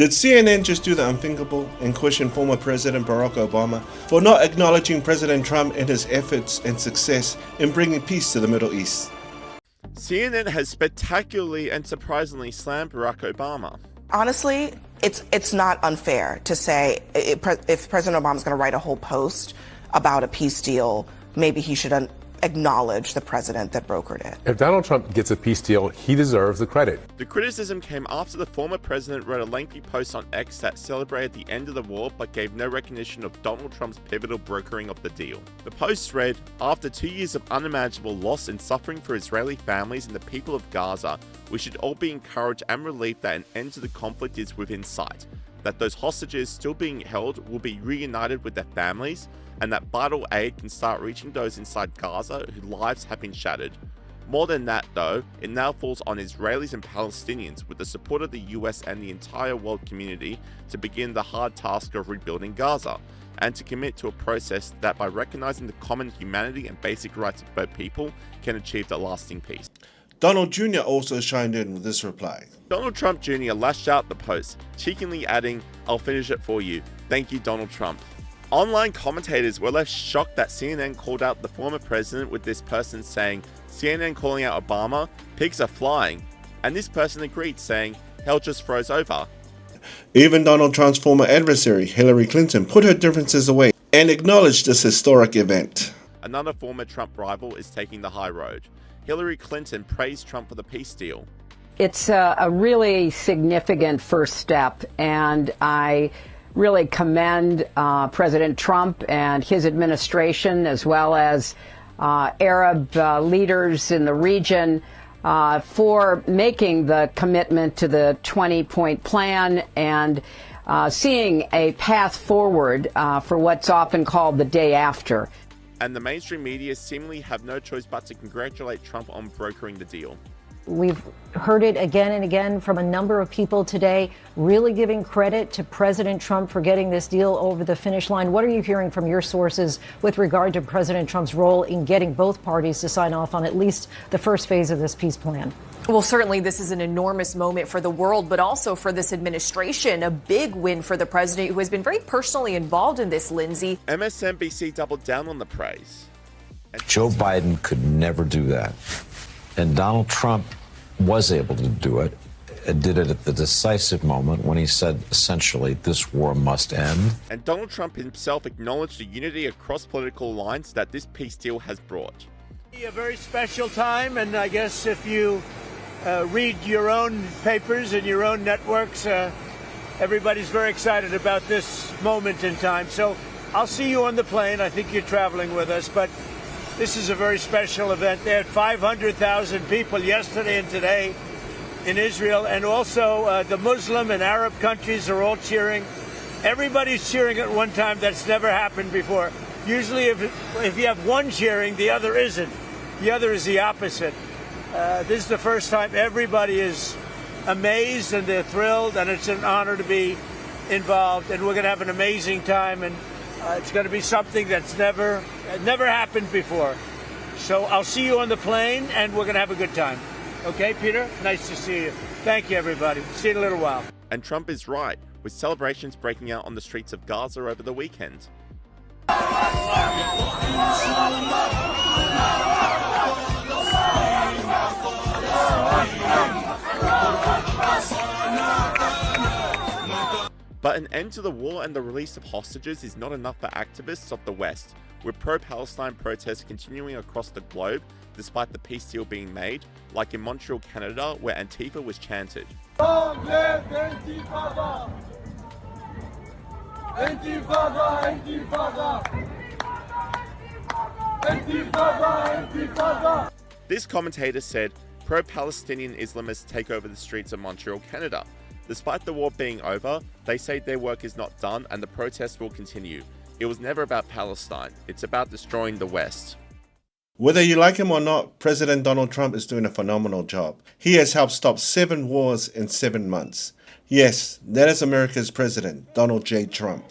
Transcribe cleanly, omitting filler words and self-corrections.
Did CNN just do the unthinkable and question former President Barack Obama for not acknowledging President Trump in his efforts and success in bringing peace to the Middle East? CNN has spectacularly and surprisingly slammed Barack Obama. Honestly, it's not unfair to say if President Obama's going to write a whole post about a peace deal, maybe he should acknowledge the president that brokered it. If Donald Trump gets a peace deal, he deserves the credit. The criticism came after the former president wrote a lengthy post on X that celebrated the end of the war but gave no recognition of Donald Trump's pivotal brokering of the deal. The post read, "After 2 years of unimaginable loss and suffering for Israeli families and the people of Gaza, we should all be encouraged and relieved that an end to the conflict is within sight, that those hostages still being held will be reunited with their families, and that vital aid can start reaching those inside Gaza whose lives have been shattered. More than that though, it now falls on Israelis and Palestinians, with the support of the US and the entire world community, to begin the hard task of rebuilding Gaza, and to commit to a process that, by recognizing the common humanity and basic rights of both people, can achieve the lasting peace." Donald Jr. also chimed in with this reply. Donald Trump Jr. lashed out the post, cheekily adding, "I'll finish it for you. Thank you, Donald Trump." Online commentators were left shocked that CNN called out the former president, with this person saying, "CNN calling out Obama, pigs are flying," and this person agreed, saying, "Hell just froze over." Even Donald Trump's former adversary, Hillary Clinton, put her differences away and acknowledged this historic event. Another former Trump rival is taking the high road. Hillary Clinton praised Trump for the peace deal. It's a really significant first step, and I really commend President Trump and his administration, as well as Arab leaders in the region, for making the commitment to the 20-point plan and seeing a path forward for what's often called the day after. And the mainstream media seemingly have no choice but to congratulate Trump on brokering the deal. We've heard it again and again from a number of people today, really giving credit to President Trump for getting this deal over the finish line. What are you hearing from your sources with regard to President Trump's role in getting both parties to sign off on at least the first phase of this peace plan? Well, certainly this is an enormous moment for the world, but also for this administration, a big win for the president, who has been very personally involved in this, Lindsay. MSNBC doubled down on the praise. Joe Biden could never do that. And Donald Trump was able to do it, and did it at the decisive moment when he said, essentially, this war must end. And Donald Trump himself acknowledged the unity across political lines that this peace deal has brought. A very special time, and I guess if you read your own papers and your own networks, everybody's very excited about this moment in time. So I'll see you on the plane. I think you're traveling with us, but this is a very special event. They had 500,000 people yesterday and today in Israel, and also the Muslim and Arab countries are all cheering. Everybody's cheering at one time. That's never happened before. Usually if you have one cheering, the other isn't. The other is the opposite. This is the first time everybody is amazed and they're thrilled, and it's an honor to be involved, and we're going to have an amazing time, and it's going to be something that's never happened before. So I'll see you on the plane, and we're going to have a good time. Okay, Peter? Nice to see you. Thank you, everybody. See you in a little while. And Trump is right, with celebrations breaking out on the streets of Gaza over the weekend. But an end to the war and the release of hostages is not enough for activists of the West, with pro-Palestine protests continuing across the globe despite the peace deal being made, like in Montreal, Canada, where Antifa was chanted. Long live Intifada! Intifada! Intifada! Intifada! Intifada! This commentator said, pro-Palestinian Islamists take over the streets of Montreal, Canada. Despite the war being over, they say their work is not done and the protests will continue. It was never about Palestine. It's about destroying the West. Whether you like him or not, President Donald Trump is doing a phenomenal job. He has helped stop 7 wars in 7 months. Yes, that is America's president, Donald J. Trump.